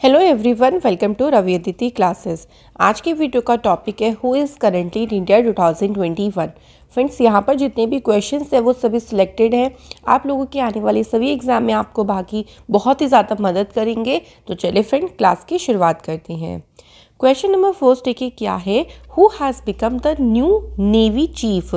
Hello everyone, welcome to Ravi Aditi classes. आज की video का टॉपिक है who is currently in India 2021। Friends, यहाँ पर जितने भी क्वेश्चंस हैं वो सभी सिलेक्टेड हैं। आप लोगों के आने वाले सभी एग्जाम में आपको बाकी बहुत ही ज़्यादा मदद करेंगे। तो चलिए फ्रेंड, क्लास की शुरुआत करते हैं। क्वेश्चन नंबर फर्स्ट देखिए क्या है, who has become the new navy chief.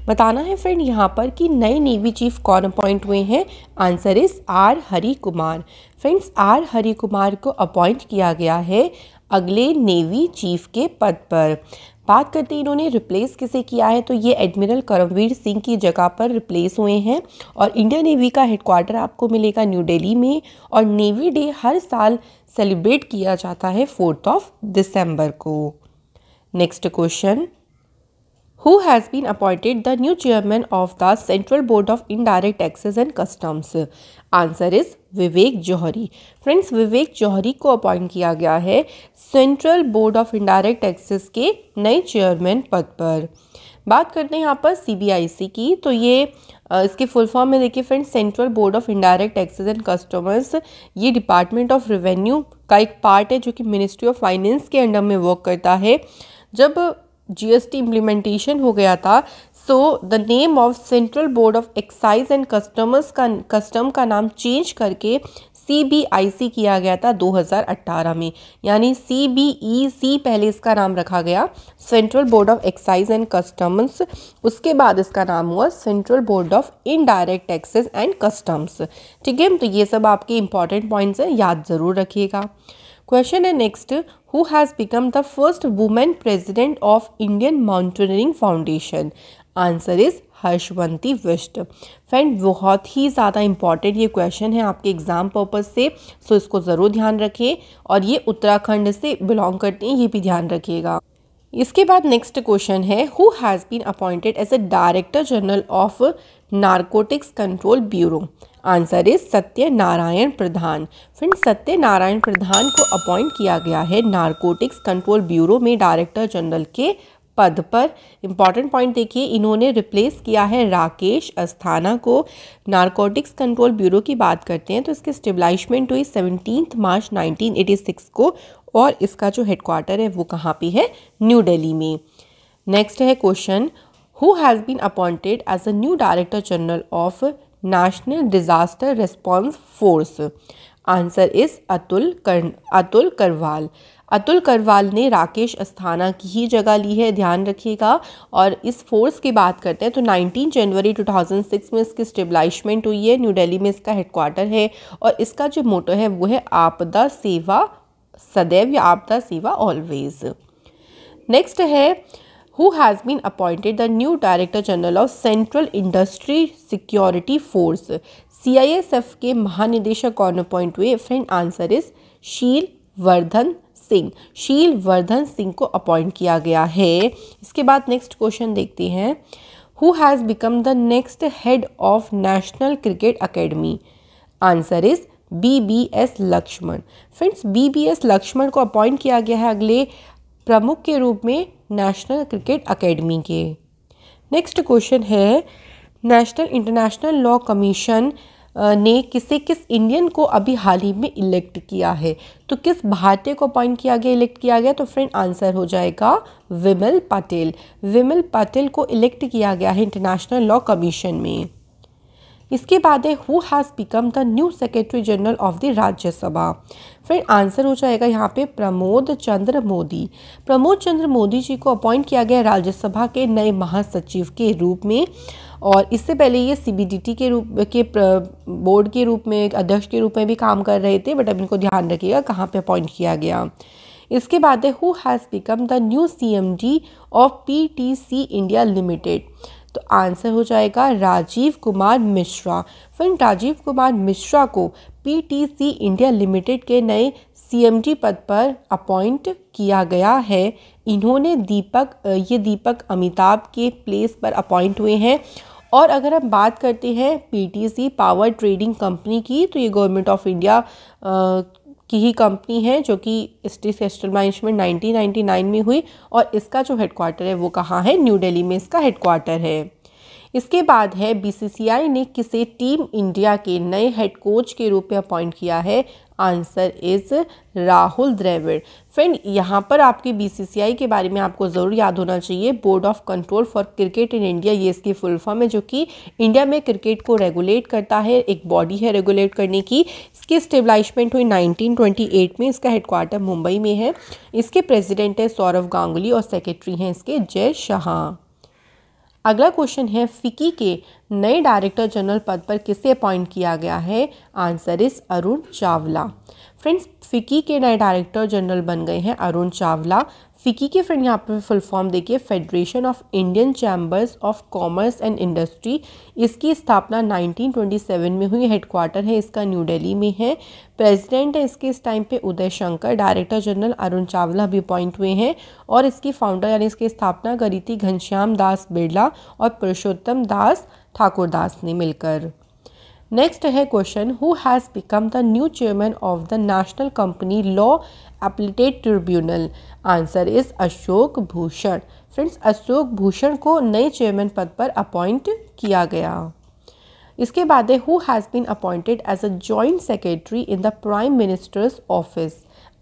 बताना है फ्रेंड यहाँ पर कि नए नेवी चीफ कौन अपॉइंट हुए हैं। Answer is R Hari Kumar. Friends, R Hari Kumar को अपॉइंट किया गया है अगले नेवी चीफ के पद पर। बात करते हैं इन्होंने रिप्लेस किसे किया है, तो ये एडमिरल करमवीर सिंह की जगह पर रिप्लेस हुए हैं। और इंडियन नेवी का हेडक्वार्टर आपको मिलेगा न्यू दिल्ली में। और नेवी डे हर साल सेलिब्रेट किया जाता है 4 दिसंबर को। Next question, who has been appointed the new chairman of the central board of indirect taxes and customs. Answer is Vivek Johri. Friends, Vivek Johri को अपॉइंट किया गया है central board of indirect taxes के नए चेयरमैन पद पर। बात करते हैं यहाँ पर सीबीआईसी की, तो ये इसके फुल फॉर्म में देखिए friends, central board of indirect taxes and customs. ये डिपार्टमेंट ऑफ रेवेन्यू का एक पार्ट है जो कि मिनिस्ट्री ऑफ फाइनेंस के अंडर में वर्क करता है। जब जीएसटी इम्प्लीमेंटेशन हो गया था, so the name of central board of excise and custom का नाम चेंज करके सीबीआईसी किया गया था 2018 में। यानी सीबीईसी पहले इसका नाम रखा गया, central board of excise and customs. उसके बाद इसका नाम हुआ central board of indirect taxes and customs. ठीक है, तो ये सब आपके इंपॉर्टेंट पॉइंट्स हैं, याद ज़रूर रखिएगा। क्वेश्चन है next, who has become the first women president of Indian mountaineering foundation. Answer is Harshwanti Bisht. Friend, बहुत ही ज़्यादा इंपॉर्टेंट ये क्वेश्चन है आपके एग्जाम पर्पज से, सो इसको ज़रूर ध्यान रखें। और ये उत्तराखंड से बिलोंग करते हैं, ये भी ध्यान रखिएगा। इसके बाद नेक्स्ट क्वेश्चन है, who has been appointed as a director general of narcotics control bureau. Answer is Satyanarayan Pradhan. Friends, Satyanarayan Pradhan को अपॉइंट किया गया है नारकोटिक्स कंट्रोल ब्यूरो में डायरेक्टर जनरल के पद पर। इंपॉर्टेंट पॉइंट देखिए, इन्होंने रिप्लेस किया है राकेश अस्थाना को। नारकोटिक्स कंट्रोल ब्यूरो की बात करते हैं तो इसकी स्टेब्लिशमेंट हुई 17 मार्च 1986 को। और इसका जो हेडक्वार्टर है वो कहाँ पे है, न्यू दिल्ली में। नेक्स्ट है question, who has been appointed as a new director general of national disaster response force. Answer is Atul Karwal. Atul Karwal ने राकेश अस्थाना की ही जगह ली है, ध्यान रखिएगा। और इस फोर्स की बात करते हैं तो 19 जनवरी 2006 में इसकी स्टेब्लिशमेंट हुई है, न्यू दिल्ली में इसका हेडक्वार्टर है। और इसका जो मोटो है वो है आपदा सेवा सदैव या आपदा सेवा ऑलवेज। नेक्स्ट है, who has been appointed the new director general of central industry security force. CISF के महानिदेशक कौन अपॉइंट हुए। फ्रेंड, आंसर इज शील वर्धन सिंह। शील वर्धन सिंह को अपॉइंट किया गया है। इसके बाद नेक्स्ट क्वेश्चन देखते हैं, who has become the next head of national cricket academy. Answer is BBS Laxman. Friends, BBS Laxman को अपॉइंट किया गया है अगले प्रमुख के रूप में नेशनल क्रिकेट अकेडमी के। नेक्स्ट क्वेश्चन है, नेशनल इंटरनेशनल लॉ कमीशन ने किस इंडियन को अभी हाल ही में इलेक्ट किया है। तो किस भारतीय को अपॉइंट किया गया, इलेक्ट किया गया, तो फ्रेंड आंसर हो जाएगा विमल पटेल। विमल पटेल को इलेक्ट किया गया है इंटरनेशनल लॉ कमीशन में। इसके बाद है, who has become the new secretary general of the Rajya Sabha. फिर आंसर हो जाएगा यहाँ पे प्रमोद चंद्र मोदी। प्रमोद चंद्र मोदी जी को अपॉइंट किया गया राज्यसभा के नए महासचिव के रूप में। और इससे पहले ये सीबीडीटी के बोर्ड के रूप में अध्यक्ष के रूप में भी काम कर रहे थे, बट अब इनको ध्यान रखिएगा कहाँ पे अपॉइंट किया गया। इसके बाद है, who has become the new CMD of PTC India limited. तो आंसर हो जाएगा राजीव कुमार मिश्रा। फ्रेंड, राजीव कुमार मिश्रा को पीटीसी इंडिया लिमिटेड के नए सीएमडी पद पर अपॉइंट किया गया है। इन्होंने दीपक अमिताभ के प्लेस पर अपॉइंट हुए हैं। और अगर हम बात करते हैं पीटीसी पावर ट्रेडिंग कंपनी की, तो ये गवर्नमेंट ऑफ इंडिया की ही कंपनी है जो कि इसकी एस्टेब्लिशमेंट 1999 में हुई। और इसका जो हेडक्वार्टर है वो कहाँ है, न्यू दिल्ली में इसका हेडक्वार्टर है। इसके बाद है बीसीसीआई ने किसे टीम इंडिया के नए हेड कोच के रूप में अपॉइंट किया है? Answer is Rahul Dravid. Friend यहाँ पर आपके बीसीसीआई के बारे में आपको ज़रूर याद होना चाहिए, board of control for cricket in India, ये इसकी फुल फॉर्म है, जो कि इंडिया में क्रिकेट को रेगुलेट करता है, एक बॉडी है रेगुलेट करने की। इसकी स्टेब्लिशमेंट हुई 1928 में, इसका हेडक्वार्टर मुंबई में है। इसके प्रेसिडेंट है सौरव गांगुली और सेक्रेटरी हैं इसके जय शाह। अगला क्वेश्चन है फिकी के नए डायरेक्टर जनरल पद पर किसे अपॉइंट किया गया है? Answer is Arun Chawla. Friends फिकी के नए डायरेक्टर जनरल बन गए हैं अरुण चावला। फिकी के फ्रेंड यहाँ पर फुल फॉर्म देखिए, federation of Indian chambers of commerce and industry. इसकी स्थापना 1927 में हुई। हेडक्वार्टर है इसका न्यू दिल्ली में है। प्रेसिडेंट है इसके इस टाइम पे उदय शंकर। डायरेक्टर जनरल अरुण चावला भी अपॉइंट हुए हैं और इसकी फाउंडर यानी इसकी स्थापना करी थी घनश्याम दास बिरला और पुरुषोत्तम दास ठाकुर दास ने मिलकर। नेक्स्ट है question, who has become the new chairman of the national company law appellate tribunal? Answer is Ashok Bhushan. Friends Ashok Bhushan को नए चेयरमैन पद पर अपॉइंट किया गया। इसके बाद है who has been appointed as a joint secretary in the prime minister's office?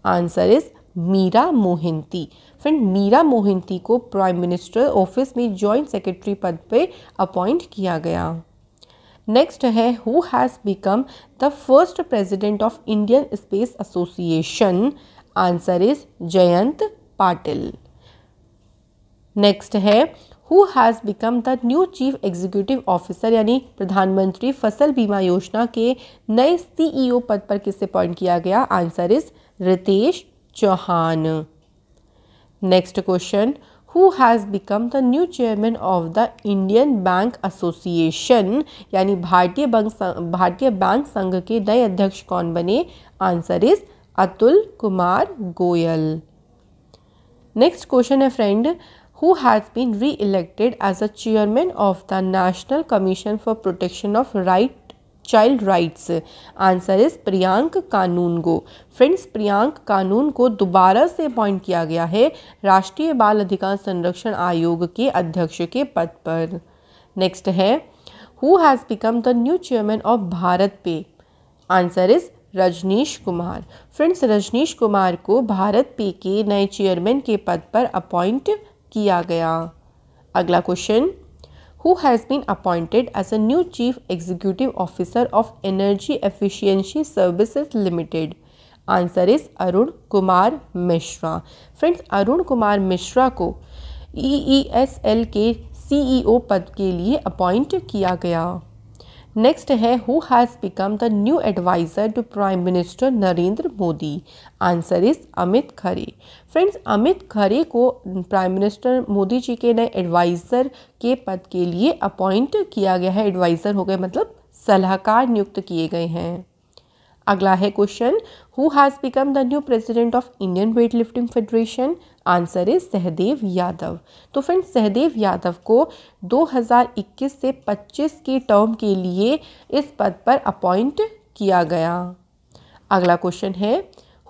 Answer is Meera Mohanty. Friend Meera Mohanty को प्राइम मिनिस्टर ऑफिस में जॉइंट सेक्रेटरी पद पे अपॉइंट किया गया। नेक्स्ट है who has become the first president of Indian space association? Answer is Jayant Patil. Next है who has become the new chief executive officer यानी प्रधानमंत्री फसल बीमा योजना के नए सीईओ पद पर किसे अपॉइंट किया गया? Answer is Ritesh Chauhan. Next question, who has become the new chairman of the Indian bank association यानी भारतीय बैंक संघ के नए अध्यक्ष कौन बने? Answer is Atul Kumar Goyal. Next question है friend, who has been re-elected as a chairman of the national commission for protection of child rights? Answer is Priyank Kanoongo. Friends Priyank Kanoon को दोबारा से अपॉइंट किया गया है राष्ट्रीय बाल अधिकार संरक्षण आयोग के अध्यक्ष के पद पर। नेक्स्ट है who has become the new chairman of BharatPe? Answer is Rajneesh Kumar. Friends Rajneesh Kumar को भारत पे के नए चेयरमैन के पद पर अपॉइंट किया गया। अगला question, who has been appointed as a new chief executive officer of Energy Efficiency Services Limited? Answer is Arun Kumar Mishra. Friends Arun Kumar Mishra को EESL के CEO पद के लिए अपॉइंट किया गया। नेक्स्ट है who has become the new adviser to prime minister Narendra Modi? Answer is Amit Khare. Friends Amit Khare को prime minister Modi जी के नए एडवाइज़र के पद के लिए अपॉइंट किया गया है। एडवाइज़र हो गए मतलब सलाहकार नियुक्त किए गए हैं। अगला है question, who has become the new president of Indian weightlifting federation? Answer is Sahdev Yadav. तो फ्रेंड्स सहदेव यादव को 2021 से 25 की टर्म के लिए इस पद पर अपॉइंट किया गया। अगला क्वेश्चन है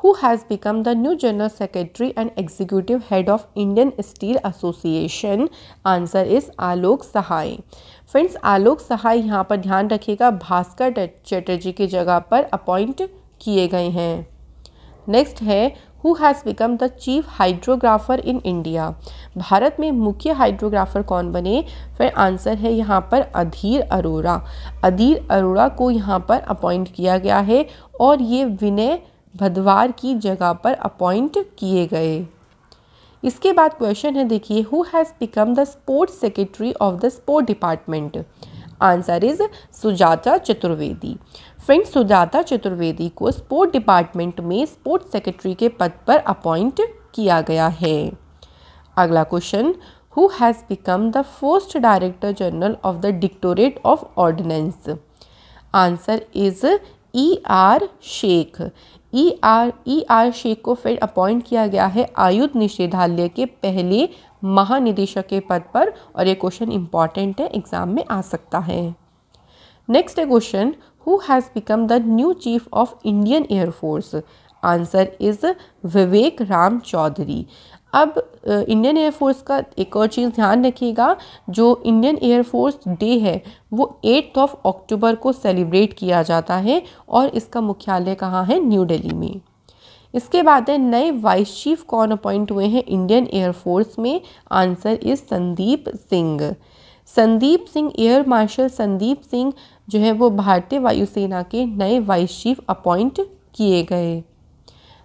who has become the new general secretary and executive head of Indian steel association? Answer is Alok Sahay. Friends Alok Sahay यहाँ पर ध्यान रखिएगा भास्कर चैटर्जी की जगह पर अपॉइंट किए गए हैं। नेक्स्ट है who has become the chief hydrographer in India? Bharat में मुख्य हाइड्रोग्राफर कौन बने? फिर आंसर है यहाँ पर अधीर अरोड़ा। अधीर अरोड़ा को यहाँ पर अपॉइंट किया गया है और ये विनय भदवार की जगह पर अपॉइंट किए गए। इसके बाद क्वेश्चन है देखिए who has become the sports secretary of the sport department? Answer is Sujata Chaturvedi. Friends Sujata Chaturvedi को स्पोर्ट डिपार्टमेंट में स्पोर्ट्स सेक्रेटरी के पद पर अपॉइंट किया गया है। अगला question, who has become the first director general of the directorate of ordnance? Answer is ER Sheikh. ER Sheikh को फिर अपॉइंट किया गया है आयुध निषेधालय के पहले महानिदेशक के पद पर और ये क्वेश्चन इंपॉर्टेंट है, एग्जाम में आ सकता है। Next question, who has become the new chief of Indian air force? Answer is Vivek Ram Chaudhari. अब इंडियन एयरफोर्स का एक और चीज़ ध्यान रखिएगा, जो इंडियन एयरफोर्स डे है वो 8 अक्टूबर को सेलिब्रेट किया जाता है और इसका मुख्यालय कहाँ है? न्यू दिल्ली में। इसके बाद है नए वाइस चीफ कौन अपॉइंट हुए हैं इंडियन एयरफोर्स में? Answer is Sandeep Singh. Sandeep Singh, air marshal Sandeep Singh जो है वो भारतीय वायुसेना के नए वाइस चीफ अपॉइंट किए गए।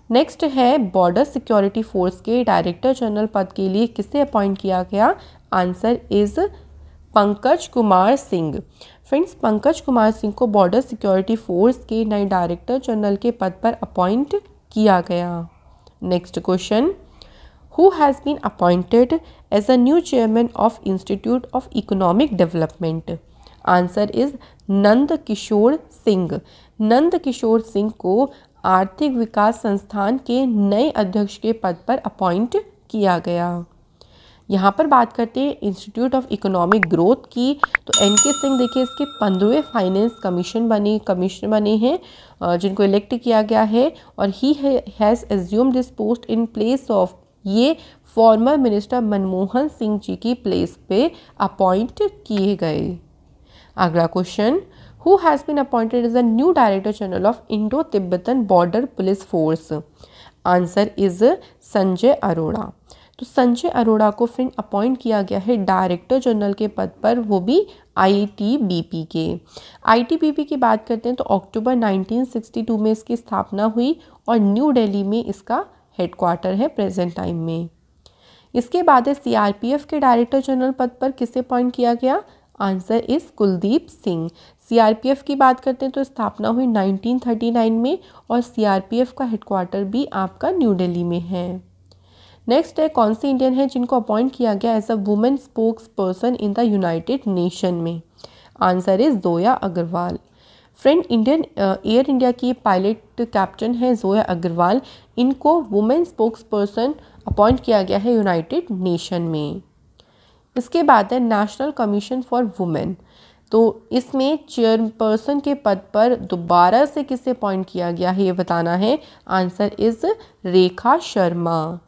नेक्स्ट है बॉर्डर सिक्योरिटी फोर्स के डायरेक्टर जनरल पद के लिए किसे अपॉइंट किया गया? Answer is Pankaj Kumar Singh. Friends, Pankaj Kumar Singh को बॉर्डर सिक्योरिटी फोर्स के नए डायरेक्टर जनरल के पद पर अपॉइंट किया गया। Next question, who has been appointed as a new chairman of institute of economic development? Answer is Nand Kishore Singh. Nand Kishore Singh को आर्थिक विकास संस्थान के नए अध्यक्ष के पद पर अपॉइंट किया गया। यहाँ पर बात करते हैं इंस्टीट्यूट ऑफ इकोनॉमिक ग्रोथ की, तो एन.के. सिंह देखिए इसके 15वें फाइनेंस कमिश्नर बने हैं जिनको इलेक्ट किया गया है, और he has assume this post in place of, ये फॉर्मर मिनिस्टर मनमोहन सिंह जी की प्लेस पे अपॉइंट किए गए। अगला question, who has been appointed as a new director general of Indo Tibetan border police force? Answer is Sanjay Arora. तो संजय अरोड़ा को फिर अपॉइंट किया गया है डायरेक्टर जनरल के पद पर, वो भी आईटीबीपी के। आईटीबीपी की बात करते हैं तो अक्टूबर 1962 में इसकी स्थापना हुई और न्यू दिल्ली में इसका हेडक्वार्टर है प्रेजेंट टाइम में। इसके बाद है सीआरपीएफ के डायरेक्टर जनरल पद पर किसे अपॉइंट किया गया? Answer is Kuldeep Singh. CRPF की बात करते हैं तो स्थापना हुई 1939 में और सीआरपीएफ का हेडक्वार्टर भी आपका न्यू दिल्ली में है। नेक्स्ट है कौन से इंडियन है जिनको अपॉइंट किया गया as a women spokesperson in the united nation में? Answer is Zoya Agrawal. Friend, Indian air India की पायलट कैप्टन है जोया अग्रवाल, इनको वुमेन स्पोक्स पर्सन अपॉइंट किया गया है यूनाइटेड नेशन में। इसके बाद है नेशनल कमीशन फॉर वुमेन, तो इसमें चेयरपर्सन के पद पर दोबारा से किसे अपॉइंट किया गया है ये बताना है। Answer is Rekha Sharma.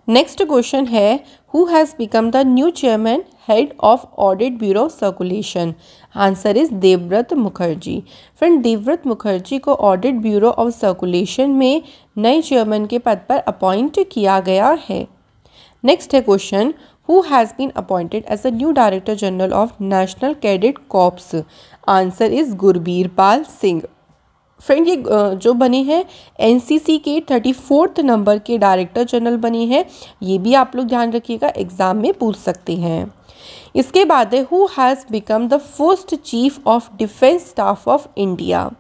Next question है who has become the new chairman head of audit bureau circulation? Answer is Devvrat Mukherjee. Friend, Devvrat Mukherjee को ऑडिट ब्यूरो ऑफ सर्कुलेशन में नए चेयरमैन के पद पर अपॉइंट किया गया है। नेक्स्ट है question, who has been appointed as a new director general of national cadet corps? Answer is Gurbir Pal Singh. Friend, ये जो बनी है एनसीसी के 34th नंबर के डायरेक्टर जनरल बनी है, ये भी आप लोग ध्यान रखिएगा, एग्जाम में पूछ सकते हैं। इसके बाद है who has become the first chief of defence staff of India?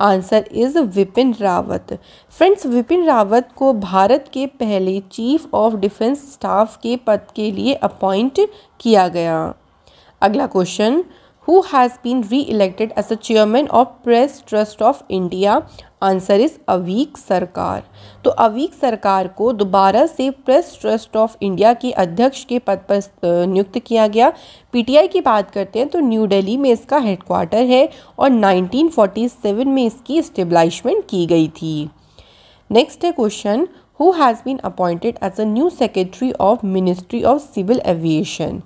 Answer is Vipin Rawat. Friends, Vipin Rawat को भारत के पहले चीफ ऑफ डिफेंस स्टाफ के पद के लिए अपॉइंट किया गया। अगला question, who has been re-elected as a chairman of press trust of India? Answer is Aveek Sarkar. तो अवीक सरकार को दोबारा से प्रेस ट्रस्ट ऑफ इंडिया के अध्यक्ष के पद पर नियुक्त किया गया। पीटीआई की बात करते हैं तो न्यू दिल्ली में इसका हेडक्वार्टर है और 1947 में इसकी इस्टेब्लिशमेंट की गई थी। नेक्स्ट है question, who has been appointed as a new secretary of ministry of civil aviation?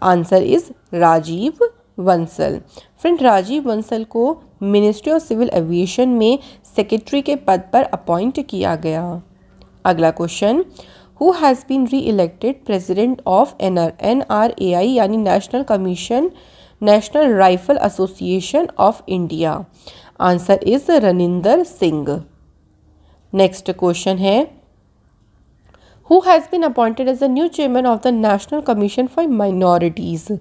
Answer is Rajiv Bansal. Friend, Rajiv Bansal को मिनिस्ट्री ऑफ सिविल एविएशन में सेक्रेटरी के पद पर अपॉइंट किया गया। अगला question, who has been re-elected president of NRAI यानी national rifle association of India? Answer is Raninder Singh. Next question है who has been appointed as the new chairman of the national commission for minorities?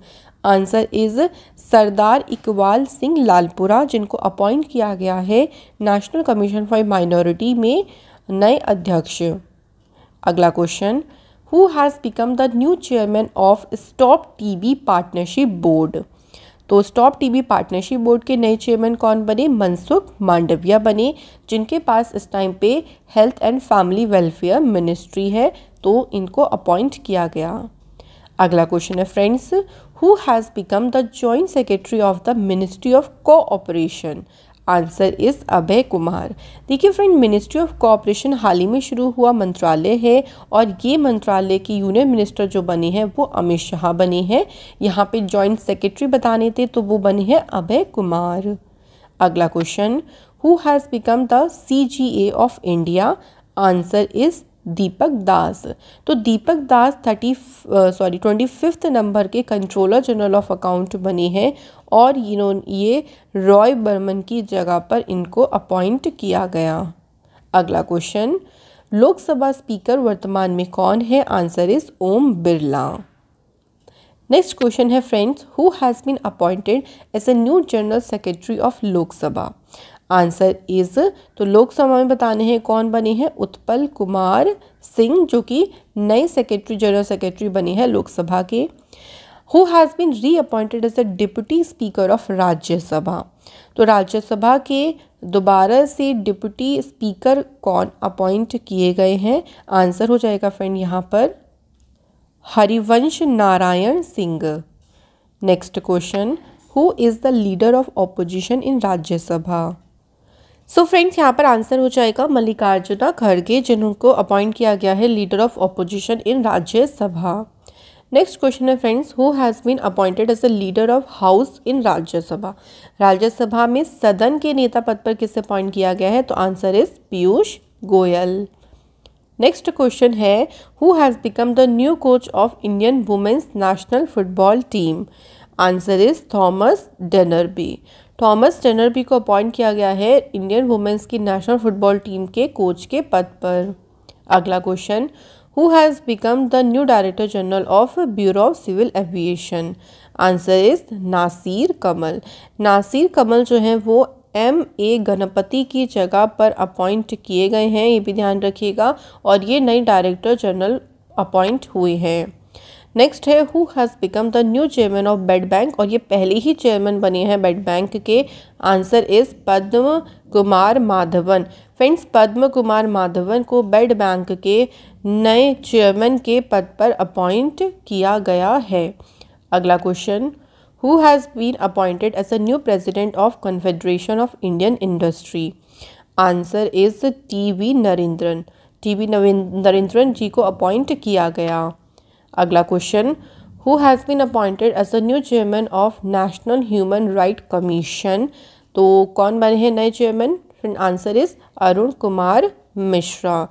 Answer is Sardar Iqbal Singh Lalpura, जिनको appoint किया गया है national commission for minority में नए अध्यक्ष। अगला question, who has become the new chairman of stop TB partnership board? तो stop TB partnership board के नए चेयरमैन कौन बने? मनसुख मांडविया बने, जिनके पास इस टाइम पे health and family welfare ministry है, तो इनको अपॉइंट किया गया। अगला क्वेश्चन है friends, who has become the joint secretary of the ministry of cooperation? Answer is Abhay Kumar. देखिए फ्रेंड, मिनिस्ट्री ऑफ कोऑपरेशन हाल ही में शुरू हुआ मंत्रालय है और ये मंत्रालय की यूनियन मिनिस्टर जो बने हैं वो अमित शाह बने हैं। यहाँ पे जॉइंट सेक्रेटरी बताने थे तो वो बने हैं अभय कुमार। अगला question, who has become the CGA of India? Answer is Deepak Das. तो दीपक दास 25th नंबर के कंट्रोलर जनरल ऑफ अकाउंट बने हैं और ये रॉय बर्मन की जगह पर इनको अपॉइंट किया गया। अगला क्वेश्चन, लोकसभा स्पीकर वर्तमान में कौन है? Answer is Om Birla. Next question है friends, who has been appointed as a new general secretary of Lok Sabha? Answer is, तो लोकसभा में बताने हैं कौन बने हैं? उत्पल कुमार सिंह, जो कि नए सेक्रेटरी जनरल सेक्रेटरी बने हैं लोकसभा के। Who has been reappointed as the deputy speaker of Rajya Sabha? तो राज्यसभा के दोबारा से डिप्टी स्पीकर कौन अपॉइंट किए गए हैं? आंसर हो जाएगा फ्रेंड यहाँ पर Harivansh Narayan Singh. Next question, who is the leader of opposition in Rajya Sabha? So friends, यहाँ पर आंसर हो जाएगा मल्लिकार्जुन खड़गे, जिनको अपॉइंट किया गया है leader of opposition in Rajya Sabha. Next question है friends, who has been appointed as the leader of house in Rajya Sabha? Rajya Sabha में सदन के नेता पद पर किसे अपॉइंट किया गया है? तो answer is Piyush Goyal. Next question है, who has become the new coach of Indian women's national football team? Answer is Thomas Dennerby. Thomas Dennerby को अपॉइंट किया गया है इंडियन वुमेन्स की नेशनल फुटबॉल टीम के कोच के पद पर। अगला question, who has become the new director general of bureau of civil aviation? Answer is Nasir Kamal. Nasir Kamal जो हैं वो MA गणपति की जगह पर अपॉइंट किए गए हैं, ये भी ध्यान रखिएगा, और ये नए डायरेक्टर जनरल अपॉइंट हुए हैं। नेक्स्ट है, who has become the new chairman of bad bank? और ये पहले ही चेयरमैन बने हैं बेड बैंक के। Answer is Padma Kumar Madhavan. Friends, Padma Kumar Madhavan को बेड बैंक के नए चेयरमैन के पद पर अपॉइंट किया गया है। अगला question, who has been appointed as a new president of confederation of Indian industry? Answer is TV Narendran. TV Narendran ji को अपॉइंट किया गया। अगला question, who has been appointed as a new chairman of national human right commission? तो कौन बने हैं नए chairman? Answer is Arun Kumar Mishra.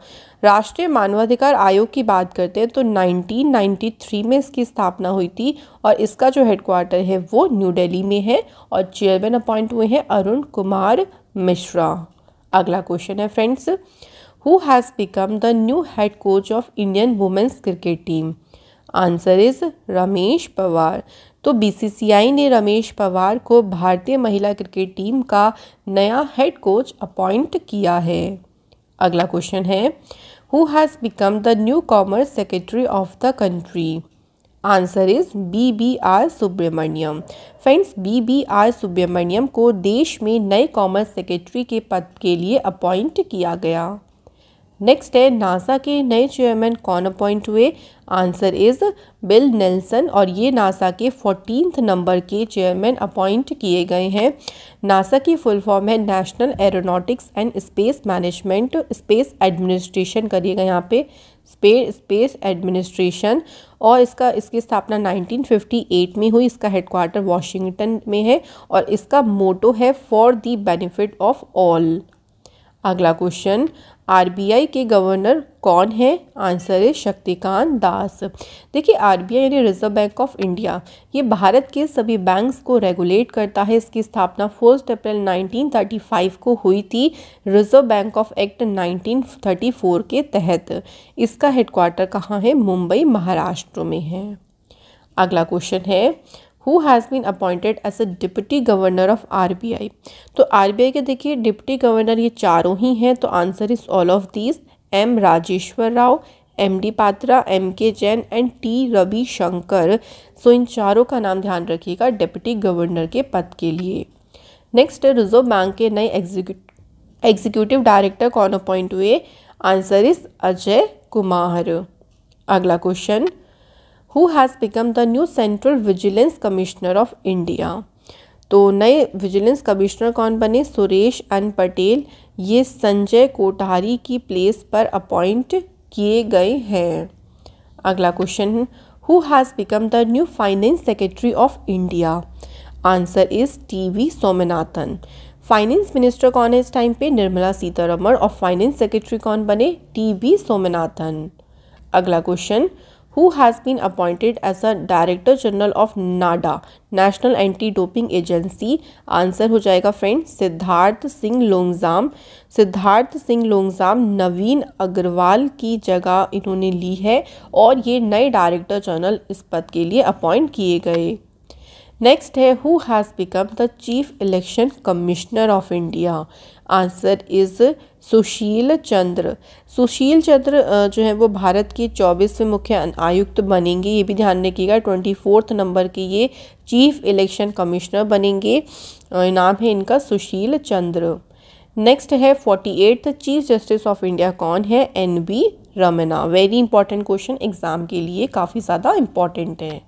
राष्ट्रीय मानवाधिकार आयोग की बात करते हैं तो 1993 में इसकी स्थापना हुई थी और इसका जो हेडक्वार्टर है वो न्यू दिल्ली में है और चेयरमैन अपॉइंट हुए हैं अरुण कुमार मिश्रा। अगला क्वेश्चन है friends, who has become the new head coach of Indian women's cricket team? Answer is Ramesh Powar. तो BCCI ने रमेश पवार को भारतीय महिला क्रिकेट टीम का नया हेड कोच अपॉइंट किया है। अगला क्वेश्चन है, who has become the new commerce secretary of the country? Answer is BBR Subrahmanyam. Friends, BBR Subrahmanyam को देश में नए कॉमर्स सेक्रेटरी के पद के लिए अपॉइंट किया गया। नेक्स्ट है, नासा के नए चेयरमैन कौन अपॉइंट हुए? आंसर इज बिल नेल्सन और ये नासा के 14th नंबर के चेयरमैन अपॉइंट किए गए हैं। नासा की फुल फॉर्म है national aeronautics and space management, space administration करिएगा यहाँ पे, स्पेस एडमिनिस्ट्रेशन, और इसकी स्थापना 1958 में हुई। इसका हेडक्वार्टर वॉशिंगटन में है और इसका मोटो है for the benefit of all. अगला क्वेश्चन, RBI के गवर्नर कौन है? आंसर है शक्तिकांत दास। देखिए, RBI यानी रिजर्व बैंक ऑफ इंडिया, ये भारत के सभी बैंक्स को रेगुलेट करता है। इसकी स्थापना 1 अप्रैल 1935 को हुई थी रिजर्व बैंक ऑफ एक्ट 1934 के तहत। इसका हेडक्वार्टर कहाँ है? मुंबई, महाराष्ट्र में है। अगला क्वेश्चन है, who has been appointed as a deputy governor of RBI? तो RBI के देखिए डिप्टी गवर्नर ये चारों ही हैं, तो answer is all of these. M Rajeshwar Rao, MD Patra, MK Jain and T Ravishankar. So इन चारों का नाम ध्यान रखिएगा डिप्टी गवर्नर के पद के लिए। नेक्स्ट है, रिजर्व बैंक के नए एग्जीक्यूटिव डायरेक्टर कौन अपॉइंट हुए? Answer is Ajay Kumar. अगला question, who has become the new central vigilance commissioner of India? तो तो नए विजिलेंस कमिश्नर कौन बने? सुरेश एन पटेल। ये संजय कोठारी की प्लेस पर अपॉइंट किए गए हैं। अगला question, who has become the new finance secretary of India? Answer is TV Somanathan. Finance minister कौन है इस टाइम पे? निर्मला सीतारमण। और फाइनेंस सेक्रेटरी कौन बने? टीवी सोमनाथन। अगला question, who has been appointed as a director general of NADA, national anti doping agency? Answer हो जाएगा फ्रेंड सिद्धार्थ सिंह लोंगजाम। सिद्धार्थ सिंह लोंगजाम नवीन अग्रवाल की जगह इन्होंने ली है और ये नए डायरेक्टर जनरल इस पद के लिए अपॉइंट किए गए। नेक्स्ट है, who has become the chief election commissioner of India? Answer is Sushil Chandra. Sushil Chandra जो है वो भारत के 24वें मुख्य आयुक्त बनेंगे। ये भी ध्यान रखिएगा, 24 नंबर के ये चीफ इलेक्शन कमिश्नर बनेंगे। नाम है इनका सुशील चंद्र। नेक्स्ट है 48th chief justice of India कौन है? NB Ramanna. Very important question, exam के लिए काफ़ी ज़्यादा इम्पॉर्टेंट है।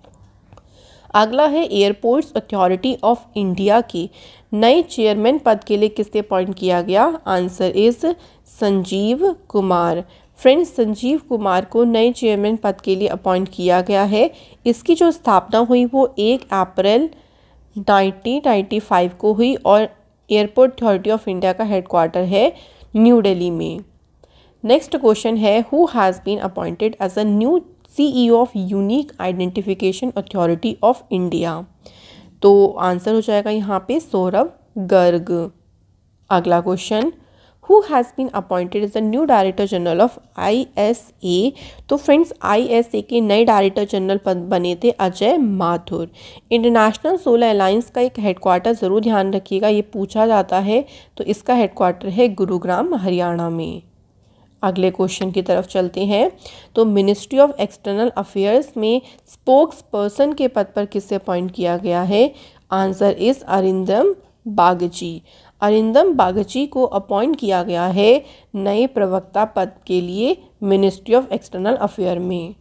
अगला है, एयरपोर्ट्स अथॉरिटी ऑफ इंडिया के नए चेयरमैन पद के लिए किससे अपॉइंट किया गया? Answer is Sanjeev Kumar. Friends, Sanjeev Kumar को नए चेयरमैन पद के लिए अपॉइंट किया गया है। इसकी जो स्थापना हुई वो 1 अप्रैल 1995 को हुई और एयरपोर्ट अथॉरिटी ऑफ इंडिया का हेडक्वार्टर है न्यू दिल्ली में। नेक्स्ट क्वेश्चन है, who has been appointed as a new CEO of unique identification authority of India? तो आंसर हो जाएगा यहाँ पे सौरभ गर्ग। अगला question, who has been appointed as the new director general of ISA? तो फ्रेंड्स, ISA के नए डायरेक्टर जनरल बने थे Ajay Mathur. International solar alliance का एक हेडक्वार्टर ज़रूर ध्यान रखिएगा, ये पूछा जाता है। तो इसका हेडक्वार्टर है गुरुग्राम, हरियाणा में। अगले क्वेश्चन की तरफ चलते हैं। तो मिनिस्ट्री ऑफ एक्सटर्नल अफेयर्स में स्पोक्स पर्सन के पद पर किससे अपॉइंट किया गया है? Answer is Arindam Bagchi. अरिंदम बागची को अपॉइंट किया गया है नए प्रवक्ता पद के लिए मिनिस्ट्री ऑफ एक्सटर्नल अफेयर में।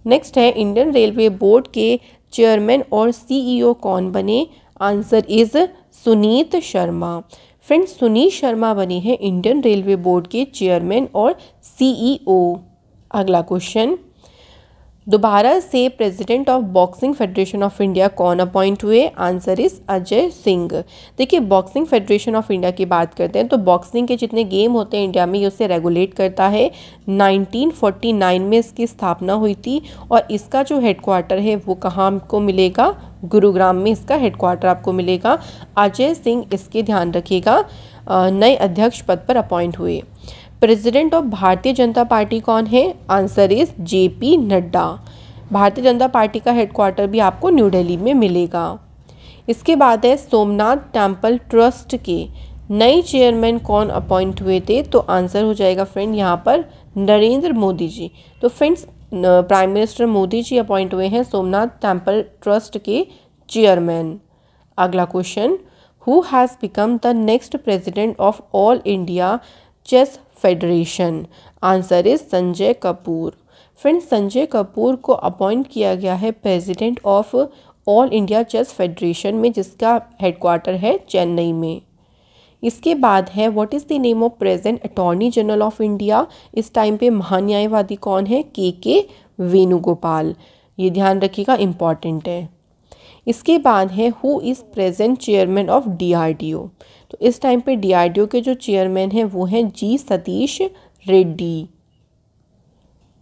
नेक्स्ट है, इंडियन रेलवे बोर्ड के चेयरमैन और CEO कौन बने? Answer is Sunit Sharma. Friends, Sunit Sharma बने हैं इंडियन रेलवे बोर्ड के चेयरमैन और CEO। अगला क्वेश्चन, दोबारा से president of boxing federation of India कौन अपॉइंट हुए? Answer is Ajay Singh. देखिए, बॉक्सिंग फेडरेशन ऑफ इंडिया की बात करते हैं तो बॉक्सिंग के जितने गेम होते हैं इंडिया में ये उसे रेगुलेट करता है। 1949 में इसकी स्थापना हुई थी और इसका जो हेडक्वार्टर है वो कहाँ आपको मिलेगा? गुरुग्राम में इसका हेडक्वार्टर आपको मिलेगा। अजय सिंह इसके ध्यान रखिएगा नए अध्यक्ष पद पर अपॉइंट हुए। President of Bharatiya Janata party कौन है? Answer is JP Nadda. Bharatiya Janata party का हेडक्वार्टर भी आपको न्यू दिल्ली में मिलेगा। इसके बाद है, सोमनाथ टेम्पल ट्रस्ट के नए चेयरमैन कौन अपॉइंट हुए थे? तो आंसर हो जाएगा फ्रेंड यहाँ पर नरेंद्र मोदी जी। तो friends, prime minister Modi ji appoint हुए हैं सोमनाथ टेम्पल ट्रस्ट के चेयरमैन। अगला question, who has become the next president of all India chess federation? Answer is Sanjay Kapoor. Friends, Sanjay Kapoor को अपॉइंट किया गया है president of all India chess federation में, जिसका हेडक्वार्टर है चेन्नई में। इसके बाद है, what is the name of present attorney general of India? इस टाइम पे महान्यायवादी कौन है? KK वेणुगोपाल। ये ध्यान रखिएगा, इम्पॉर्टेंट है। इसके बाद है, who is present chairman of DRDO? तो इस टाइम पे DRDO के जो चेयरमैन हैं वो हैं G Satish Reddy.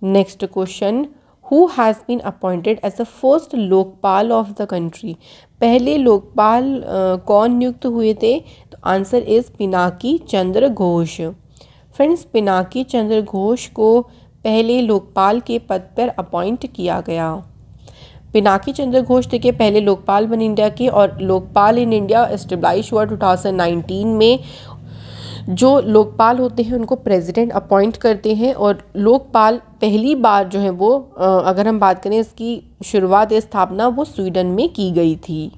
Next question, who has been appointed as the first Lokpal of the country? पहले लोकपाल कौन नियुक्त हुए थे? तो answer is Pinaki Chandra Ghosh. Friends, Pinaki Chandra Ghosh को पहले लोकपाल के पद पर अपॉइंट किया गया। पिनाकी चंद्र घोष देखिए पहले लोकपाल बने इंडिया के, और लोकपाल इन इंडिया एस्टेब्लिश हुआ 2019 में। जो लोकपाल होते हैं उनको प्रेसिडेंट अपॉइंट करते हैं, और लोकपाल पहली बार जो है वो अगर हम बात करें इसकी शुरुआत या स्थापना वो स्वीडन में की गई थी।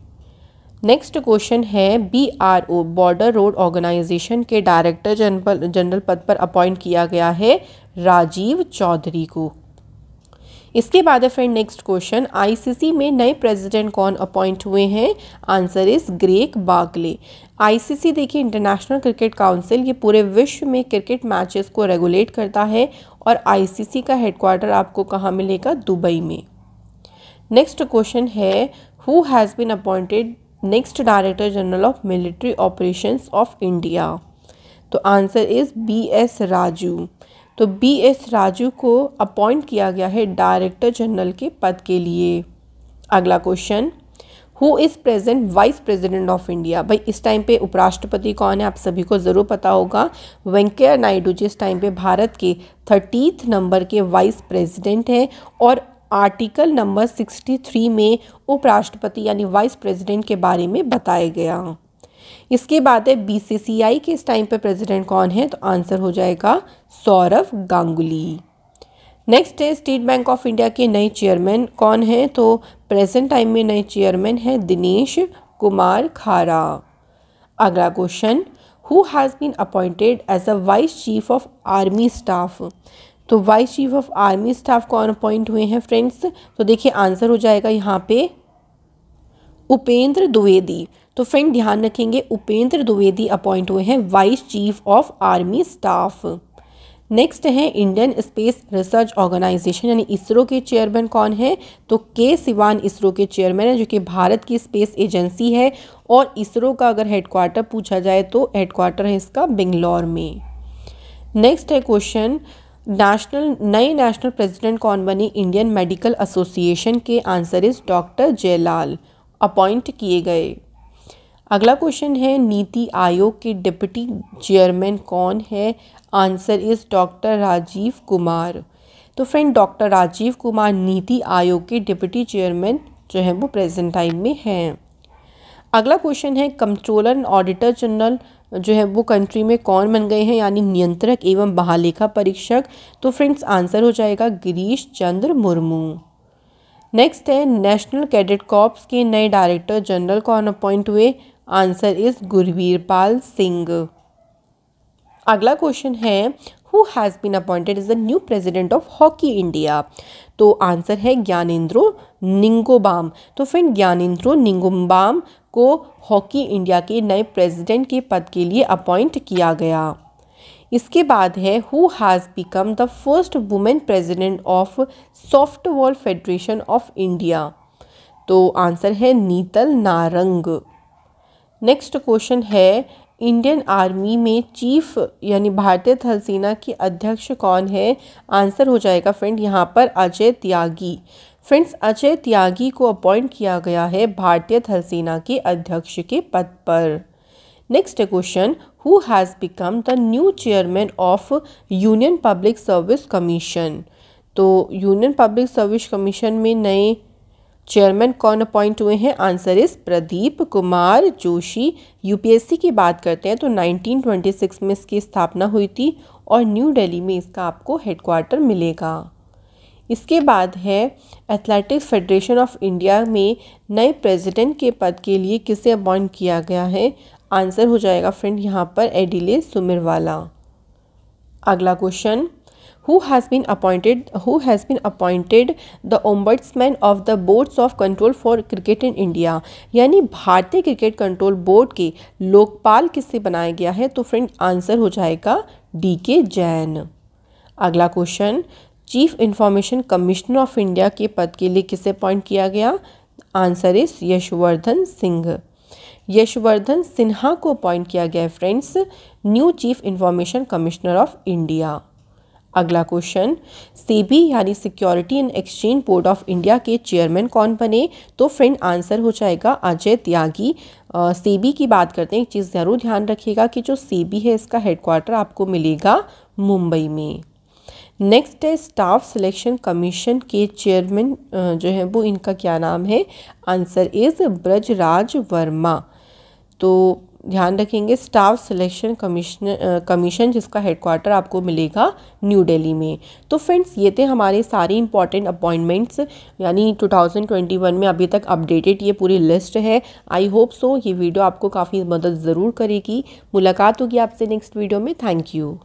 नेक्स्ट क्वेश्चन है, BRO बॉर्डर रोड ऑर्गेनाइजेशन के डायरेक्टर जनरल पद पर अपॉइंट किया गया है राजीव चौधरी को। इसके बाद है फ्रेंड नेक्स्ट क्वेश्चन, आईसीसी में नए प्रेसिडेंट कौन अपॉइंट हुए हैं? Answer is Greg Barclay. ICC देखिए इंटरनेशनल क्रिकेट काउंसिल, ये पूरे विश्व में क्रिकेट मैचेस को रेगुलेट करता है और आईसीसी का हेडक्वार्टर आपको कहाँ मिलेगा? दुबई में। नेक्स्ट क्वेश्चन है, who has been appointed next director general of military operations of India? तो आंसर इज BS राजू। तो BS राजू को अपॉइंट किया गया है डायरेक्टर जनरल के पद के लिए। अगला question, who is present vice president of India? भाई इस टाइम पे उपराष्ट्रपति कौन है? आप सभी को ज़रूर पता होगा, वेंकैया नायडू जिस टाइम पे भारत के 30 नंबर के वाइस प्रेसिडेंट हैं और आर्टिकल नंबर 63 में उपराष्ट्रपति यानी वाइस प्रेसिडेंट के बारे में बताया गया। इसके बाद है BCCI के इस टाइम पे प्रेसिडेंट कौन है? तो आंसर हो जाएगा सौरव गांगुली। नेक्स्ट है, स्टेट बैंक ऑफ इंडिया के नए चेयरमैन कौन है? तो प्रेजेंट टाइम में नए चेयरमैन है दिनेश कुमार खारा। अगला question, who has been appointed as a vice chief of army staff? तो vice chief of army staff कौन अपॉइंट हुए हैं फ्रेंड्स? तो देखिए आंसर हो जाएगा यहाँ पे उपेंद्र द्विवेदी। तो फ्रेंड ध्यान रखेंगे, उपेंद्र द्विवेदी अपॉइंट हुए हैं vice chief of army staff. Next है, इंडियन स्पेस रिसर्च ऑर्गेनाइजेशन यानी इसरो के चेयरमैन कौन है? तो के सिवान इसरो के चेयरमैन है, जो कि भारत की स्पेस एजेंसी है और इसरो का अगर हेडक्वार्टर पूछा जाए तो हेडक्वार्टर है इसका बेंगलोर में। नेक्स्ट है क्वेश्चन, नए नेशनल प्रेसिडेंट कौन बने इंडियन मेडिकल एसोसिएशन के? Answer is doctor Jayalal appoint किए गए। अगला क्वेश्चन है, नीति आयोग के डिप्टी चेयरमैन कौन है? Answer is doctor Rajiv Kumar. तो फ्रेंड डॉक्टर राजीव कुमार नीति आयोग के डिप्टी चेयरमैन जो है वो प्रेजेंट टाइम में हैं। अगला क्वेश्चन है, कंट्रोलर एंड ऑडिटर जनरल जो है वो कंट्री में कौन बन गए हैं यानी नियंत्रक एवं महालेखा परीक्षक? तो फ्रेंड्स आंसर हो जाएगा गिरीश चंद्र मुर्मू। नेक्स्ट है, नेशनल कैडेट कॉर्प्स के नए डायरेक्टर जनरल कौन अपॉइंट हुए? Answer is Gurvirpal Singh. अगला क्वेश्चन है, who has been appointed as the new president of hockey India? तो आंसर है ज्ञानेंद्रो निंगोबाम। तो फ्रेंड ज्ञानेंद्रो निंगोबाम को हॉकी इंडिया के नए प्रेसिडेंट के पद के लिए अपॉइंट किया गया। इसके बाद है, who has become the first women president of softball federation of India? तो आंसर है नीतल नारंग। नेक्स्ट क्वेश्चन है, इंडियन आर्मी में चीफ यानी भारतीय थल सेना के अध्यक्ष कौन है? आंसर हो जाएगा फ्रेंड यहाँ पर अजय त्यागी। फ्रेंड्स अजय त्यागी को अपॉइंट किया गया है भारतीय थल सेना के अध्यक्ष के पद पर। Next question, who has become the new chairman of union public service commission? तो यूनियन पब्लिक सर्विस कमीशन में नए चेयरमैन कौन अपॉइंट हुए हैं? Answer is Pradeep Kumar Joshi. UPSC की बात करते हैं तो 1926 में इसकी स्थापना हुई थी और न्यू दिल्ली में इसका आपको हेडक्वार्टर मिलेगा। इसके बाद है, एथलेटिक्स फेडरेशन ऑफ इंडिया में नए प्रेसिडेंट के पद के लिए किसे अपॉइंट किया गया है? आंसर हो जाएगा फ्रेंड यहाँ पर एडिले सुमिरवाला। अगला question, who has been appointed the ombudsman of the boards of control for cricket in India? यानी भारतीय क्रिकेट कंट्रोल बोर्ड के लोकपाल किसे बनाया गया है? तो फ्रेंड आंसर हो जाएगा DK जैन। अगला question, chief information commissioner of India के पद के लिए किसे अपॉइंट किया गया? Answer is Yashvardhan Singh. यशवर्धन सिन्हा को अपॉइंट किया गया है friends new chief information commissioner of India. अगला क्वेश्चन, सेबी यानी security and exchange board of India के चेयरमैन कौन बने? तो फ्रेंड आंसर हो जाएगा अजय त्यागी। सेबी की बात करते हैं, एक चीज़ ज़रूर ध्यान रखिएगा कि जो सेबी है इसका हेडक्वार्टर आपको मिलेगा मुंबई में। नेक्स्ट है, स्टाफ सिलेक्शन कमीशन के चेयरमैन जो है वो इनका क्या नाम है? Answer is Brajraj Verma. तो ध्यान रखेंगे स्टाफ सिलेक्शन कमीशन जिसका हेडक्वार्टर आपको मिलेगा न्यू दिल्ली में। तो फ्रेंड्स ये थे हमारे सारे इंपॉर्टेंट अपॉइंटमेंट्स यानी 2021 में अभी तक अपडेटेड ये पूरी लिस्ट है। आई होप सो ये वीडियो आपको काफ़ी मदद ज़रूर करेगी। मुलाकात होगी आपसे नेक्स्ट वीडियो में। Thank you.